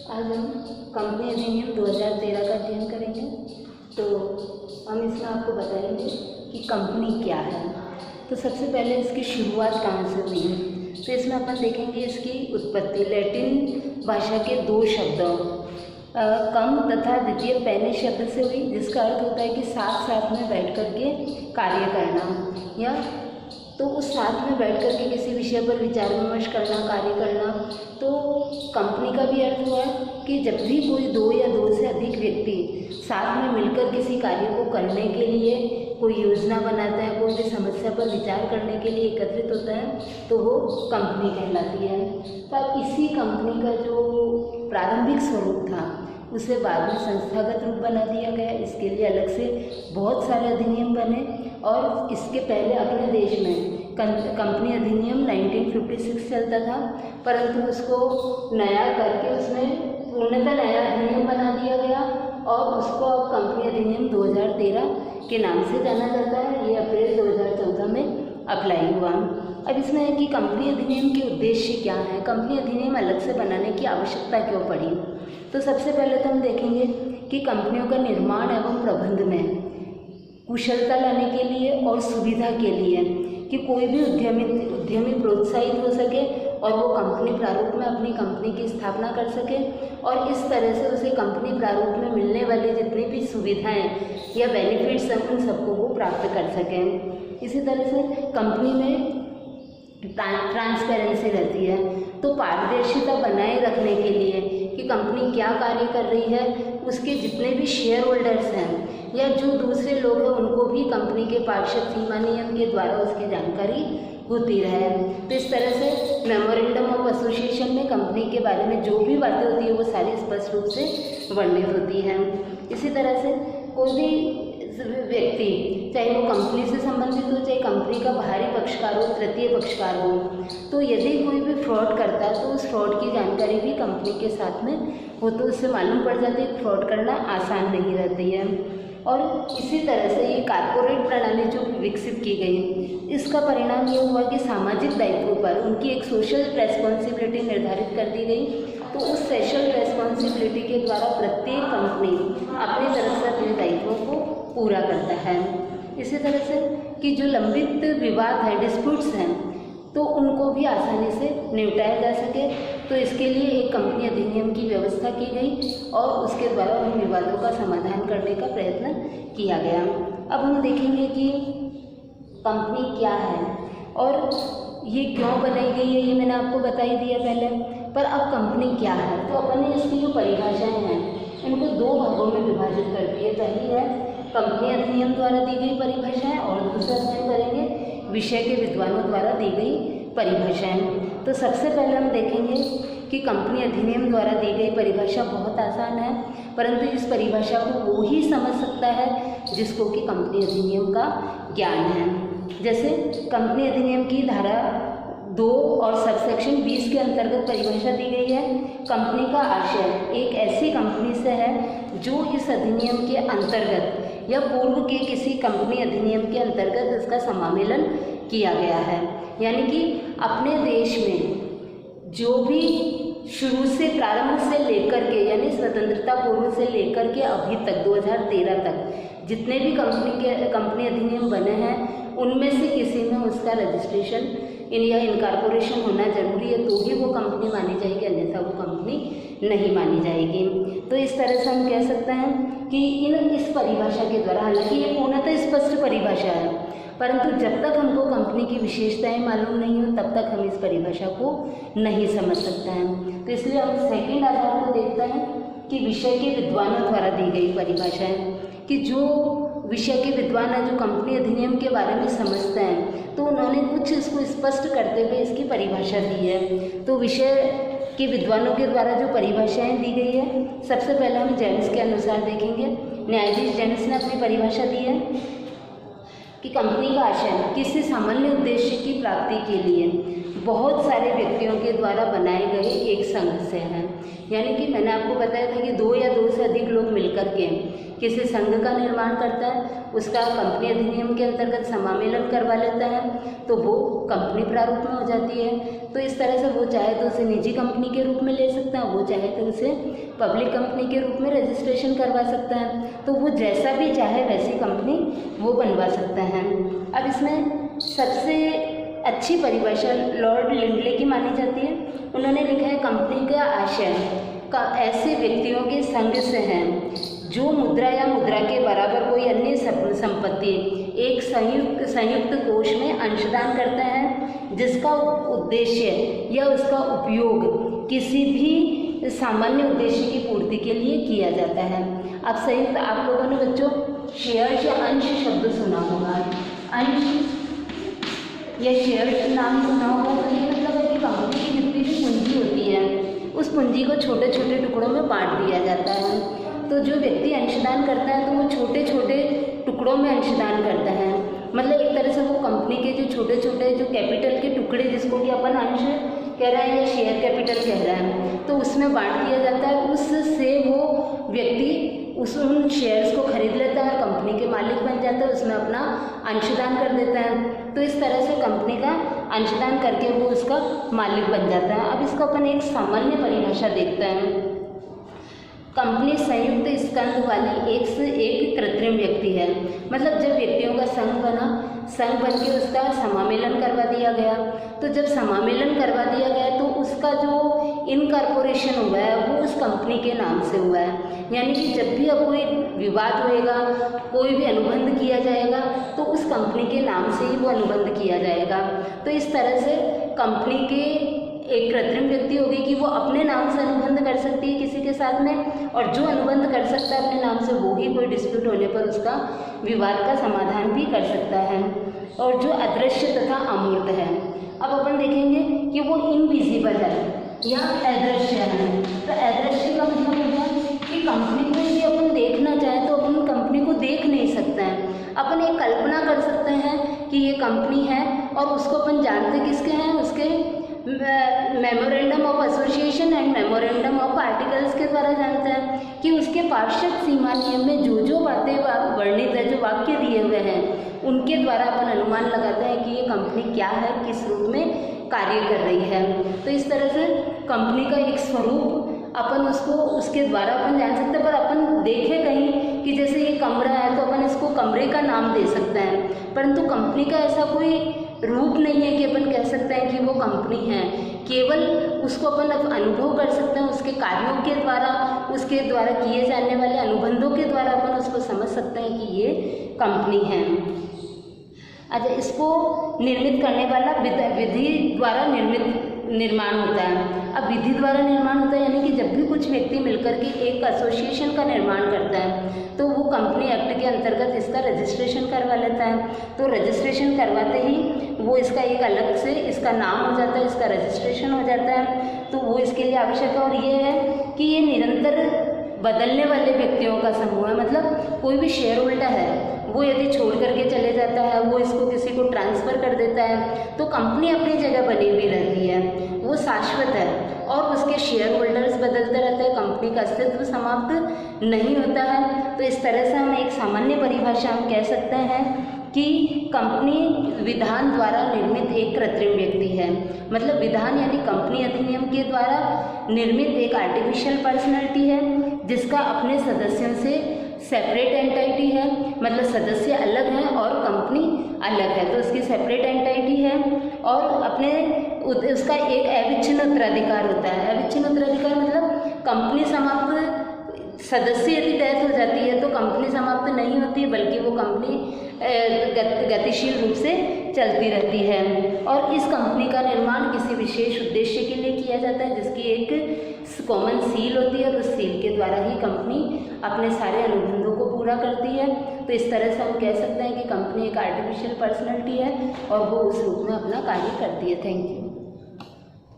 आज हम कंपनी अधिनियम 2013 का अध्ययन करेंगे। तो हम इसमें आपको बताएंगे कि कंपनी क्या है। तो सबसे पहले इसकी शुरुआत कहाँ से हुई है, तो इसमें अपन देखेंगे इसकी उत्पत्ति लैटिन भाषा के दो शब्दों कम तथा द्वितीय पैने शब्द से हुई, जिसका अर्थ होता है कि साथ साथ में बैठ कर के कार्य करना, या तो उस साथ में बैठ कर के किसी विषय पर विचार विमर्श करना, कार्य करना। तो कंपनी का भी अर्थ हुआ है कि जब भी कोई दो या दो से अधिक व्यक्ति साथ में मिलकर किसी कार्य को करने के लिए कोई योजना बनाता है, कोई भी समस्या पर विचार करने के लिए एकत्रित होता है, तो वो कंपनी कहलाती है। पर इसी कंपनी का जो प्रारंभिक स्वरूप था उसे बाद में संस्थागत रूप बना दिया गया। इसके लिए अलग से बहुत सारे अधिनियम बने और इसके पहले अपने देश में कंपनी अधिनियम 1956 चलता था, परंतु उसको नया करके उसमें पूर्णतः नया अधिनियम बना दिया गया और उसको अब कंपनी अधिनियम 2013 के नाम से जाना जाता है। ये अप्रैल 2014 में अप्लाई हुआ। अब इसमें है कि कंपनी अधिनियम के उद्देश्य क्या है, कंपनी अधिनियम अलग से बनाने की आवश्यकता क्यों पड़ी। तो सबसे पहले तो हम देखेंगे कि कंपनियों का निर्माण एवं प्रबंध में कुशलता लाने के लिए और सुविधा के लिए कि कोई भी उद्यमी प्रोत्साहित हो सके और वो कंपनी प्रारूप में अपनी कंपनी की स्थापना कर सके और इस तरह से उसे कंपनी प्रारूप में मिलने वाली जितनी भी सुविधाएं या बेनिफिट्स हैं उन सबको वो प्राप्त कर सकें। इसी तरह से कंपनी में ट्रांसपेरेंसी रहती है, तो पारदर्शिता बनाए रखने के लिए कि कंपनी क्या कार्य कर रही है, उसके जितने भी शेयर होल्डर्स हैं या जो दूसरे लोग हैं उनको भी कंपनी के पार्षद सीमा नियम के द्वारा उसकी जानकारी होती रहे। तो इस तरह से मेमोरेंडम ऑफ एसोसिएशन में कंपनी के बारे में जो भी बातें होती है वो सारी स्पष्ट रूप से वर्णित होती हैं। इसी तरह से कोई भी व्यक्ति, चाहे वो कंपनी से संबंधित हो, चाहे कंपनी का बाहरी पक्षकार हो, तृतीय पक्षकार हो, तो यदि कोई भी फ्रॉड करता है तो उस फ्रॉड की जानकारी भी कंपनी के साथ में हो, तो उससे मालूम पड़ जाती है फ्रॉड करना आसान नहीं रहती है। और इसी तरह से ये कारपोरेट प्रणाली जो विकसित की गई, इसका परिणाम ये हुआ कि सामाजिक दायित्वों पर उनकी एक सोशल रेस्पॉन्सिबिलिटी निर्धारित कर दी गई। तो उस सोशल रेस्पॉन्सिबिलिटी के द्वारा प्रत्येक कंपनी अपनी तरफ से अपने दायित्वों को पूरा करता है। इसी तरह से कि जो लंबित विवाद है, डिस्प्यूट्स हैं, तो उनको भी आसानी से निपटाया जा सके, तो इसके लिए एक कंपनी अधिनियम की व्यवस्था की गई और उसके द्वारा उन विवादों का समाधान करने का प्रयत्न किया गया। अब हम देखेंगे कि कंपनी क्या है और ये क्यों बनाई गई है, ये मैंने आपको बता ही दिया पहले। पर अब कंपनी क्या है, तो अपन ने इसकी जो परिभाषाएं हैं इनको दो भागों में विभाजित कर दी है। पहली है कंपनी अधिनियम द्वारा दी गई परिभाषाएं और दूसरा अध्ययन करेंगे विषय के विद्वानों द्वारा दी गई परिभाषाएं। तो सबसे पहले हम देखेंगे कि कंपनी अधिनियम द्वारा दी गई परिभाषा बहुत आसान है, परंतु इस परिभाषा को वो ही समझ सकता है जिसको कि कंपनी अधिनियम का ज्ञान है। जैसे कंपनी अधिनियम की धारा 2 और सबसेक्शन 20 के अंतर्गत परिभाषा दी गई है। कंपनी का आशय एक ऐसी कंपनी से है जो इस अधिनियम के अंतर्गत या पूर्व के किसी कंपनी अधिनियम के अंतर्गत इसका समामेलन किया गया है। यानी कि अपने देश में जो भी शुरू से प्रारंभ से लेकर के यानी स्वतंत्रता पूर्व से लेकर के अभी तक 2013 तक जितने भी कंपनी अधिनियम बने हैं उनमें से किसी में उसका रजिस्ट्रेशन या इनकॉर्पोरेशन होना जरूरी है, तो ही वो कंपनी मानी जाएगी, अन्यथा वो कंपनी नहीं मानी जाएगी। तो इस तरह से हम कह सकते हैं कि इस परिभाषा के द्वारा, हालांकि ये पूर्णतः स्पष्ट परिभाषा है, परंतु जब तक हमको कंपनी की विशेषताएं मालूम नहीं हो तब तक हम इस परिभाषा को नहीं समझ सकते हैं। तो इसलिए हम सेकेंड आधार को देखते हैं कि विषय के विद्वानों द्वारा दी गई परिभाषाएं, कि जो विषय के विद्वान हैं जो कंपनी अधिनियम के बारे में समझते हैं, तो उन्होंने कुछ इसको स्पष्ट करते हुए इसकी परिभाषा दी है। तो विषय के विद्वानों के द्वारा जो परिभाषाएं दी गई है, सबसे पहले हम जेम्स के अनुसार देखेंगे। न्यायाधीश जेम्स ने अपनी परिभाषा दी है कि कंपनी का आशय किसी सामान्य उद्देश्य की प्राप्ति के लिए बहुत सारे व्यक्तियों के द्वारा बनाए गए एक संघ से हैं। यानी कि मैंने आपको बताया था कि 2 या 2 से अधिक लोग मिलकर के किसी संघ का निर्माण करता है, उसका कंपनी अधिनियम के अंतर्गत समामेलन करवा लेता है, तो वो कंपनी प्रारूप में हो जाती है। तो इस तरह से वो चाहे तो उसे निजी कंपनी के रूप में ले सकता है, वो चाहे तो उसे पब्लिक कंपनी के रूप में रजिस्ट्रेशन करवा सकता है। तो वो जैसा भी चाहे वैसी कंपनी वो बनवा सकता है। अब इसमें सबसे अच्छी परिभाषा लॉर्ड लिंडले की मानी जाती है। उन्होंने लिखा है, कंपनी का आशय ऐसे व्यक्तियों के संघ से है जो मुद्रा या मुद्रा के बराबर कोई अन्य संपत्ति एक संयुक्त कोष में अंशदान करते हैं, जिसका उद्देश्य या उसका उपयोग किसी भी सामान्य उद्देश्य की पूर्ति के लिए किया जाता है। अब संयुक्त, आप लोगों ने बच्चों शेयर या अंश शब्द सुना होगा। अंश या शेयर नाम सुना होगा। तो ये मतलब है कि कंपनी की जितनी भी पूंजी होती है उस पूंजी को छोटे छोटे टुकड़ों में बांट दिया जाता है। तो जो व्यक्ति अंशदान करता है तो वो छोटे छोटे टुकड़ों में अंशदान करता है। मतलब एक तरह से वो कंपनी के जो छोटे छोटे जो कैपिटल के टुकड़े, जिसको कि अपन अंश कह रहे हैं या शेयर कैपिटल कह रहे हैं, तो उसमें बांट दिया जाता है। उससे वो व्यक्ति उन शेयर्स को खरीद लेता है, कंपनी के मालिक बन जाता है, उसमें अपना अंशदान कर देता है। तो इस तरह से कंपनी का अंशदान करके वो उसका मालिक बन जाता है। अब इसको अपन एक सामान्य परिभाषा देखते हैं। कंपनी संयुक्त स्कंध वाली एक से एक कृत्रिम व्यक्ति है। मतलब जब व्यक्तियों का संघ बन के उसका समामेलन करवा दिया गया, तो जब समामेलन करवा दिया गया तो उसका जो इनकॉर्पोरेशन हुआ है वो उस कंपनी के नाम से हुआ है। यानी कि जब भी अब कोई विवाद होएगा, कोई भी अनुबंध किया जाएगा, तो उस कंपनी के नाम से ही वो अनुबंध किया जाएगा। तो इस तरह से कंपनी के एक कृत्रिम व्यक्ति होगी कि वो अपने नाम से अनुबंध कर सकती है किसी के साथ में, और जो अनुबंध कर सकता है अपने नाम से वो ही कोई डिस्प्यूट होने पर उसका विवाद का समाधान भी कर सकता है। और जो अदृश्य तथा अमूर्त है, अब अपन देखेंगे कि वो इनविजिबल है या अदृश्य है। तो अदृश्य का मतलब हो गया कि कंपनी को यदि अपन देखना चाहें तो अपन कंपनी को देख नहीं सकते हैं। अपन एक कल्पना कर सकते हैं कि ये कंपनी है, और उसको अपन जानते किसके हैं, उसके memorandum of association and memorandum of articles के द्वारा जानते हैं कि उसके पार्षद सीमा नियम में जो जो बातें वर्णित है, जो वाक्य दिए हुए हैं, उनके द्वारा अपन अनुमान लगाते हैं कि ये कंपनी क्या है, किस रूप में कार्य कर रही है। तो इस तरह से कंपनी का एक स्वरूप अपन उसको उसके द्वारा अपन जान सकते हैं। पर अपन देखें कहीं कि जैसे ये कमरा है तो अपन इसको कमरे का नाम दे सकते हैं, परंतु कंपनी का ऐसा कोई रूप नहीं है कि अपन कह सकते हैं कि वो कंपनी है। केवल उसको अपन अनुभव कर सकते हैं, उसके कार्यों के द्वारा, उसके द्वारा किए जाने वाले अनुबंधों के द्वारा अपन उसको समझ सकते हैं कि ये कंपनी है। अच्छा, इसको निर्मित करने वाला विधि द्वारा निर्माण होता है। अब विधि द्वारा निर्माण होता है यानी कि जब भी कुछ व्यक्ति मिलकर के एक एसोसिएशन का निर्माण करता है तो वो कंपनी एक्ट के अंतर्गत इसका रजिस्ट्रेशन करवा लेता है। तो रजिस्ट्रेशन करवाते ही वो इसका एक अलग से इसका नाम हो जाता है, इसका रजिस्ट्रेशन हो जाता है। तो वो इसके लिए आवश्यक है। और ये है कि ये निरंतर बदलने वाले व्यक्तियों का समूह है। मतलब कोई भी शेयर होल्डर है वो यदि छोड़ करके चले जाता है, वो इसको किसी को ट्रांसफ़र कर देता है, तो कंपनी अपनी जगह बनी हुई रहती है, वो शाश्वत है और उसके शेयर होल्डर्स बदलते रहते हैं, कंपनी का अस्तित्व समाप्त नहीं होता है। तो इस तरह से हम एक सामान्य परिभाषा हम कह सकते हैं कि कंपनी विधान द्वारा निर्मित एक कृत्रिम व्यक्ति है। मतलब विधान यानी कंपनी अधिनियम के द्वारा निर्मित एक आर्टिफिशियल पर्सनैलिटी है जिसका अपने सदस्यों से सेपरेट एंटाइटी है। मतलब सदस्य अलग हैं और कंपनी अलग है, तो उसकी सेपरेट एंटाइटी है और अपने उसका एक अविच्छिन्न उत्तराधिकार होता है। अविच्छिन्न उत्तराधिकार मतलब कंपनी समाप्त, सदस्य यदि डेथ हो जाती है तो कंपनी समाप्त नहीं होती है, बल्कि वो कंपनी गतिशील रूप से चलती रहती है। और इस कंपनी का निर्माण किसी विशेष उद्देश्य के लिए किया जाता है जिसकी एक कॉमन सील होती है और उस सील के द्वारा ही कंपनी अपने सारे अनुबंधों को पूरा करती है। तो इस तरह से हम कह सकते हैं कि कंपनी एक आर्टिफिशियल पर्सनैलिटी है और वो उस रूप में अपना कार्य करती है। Thank you.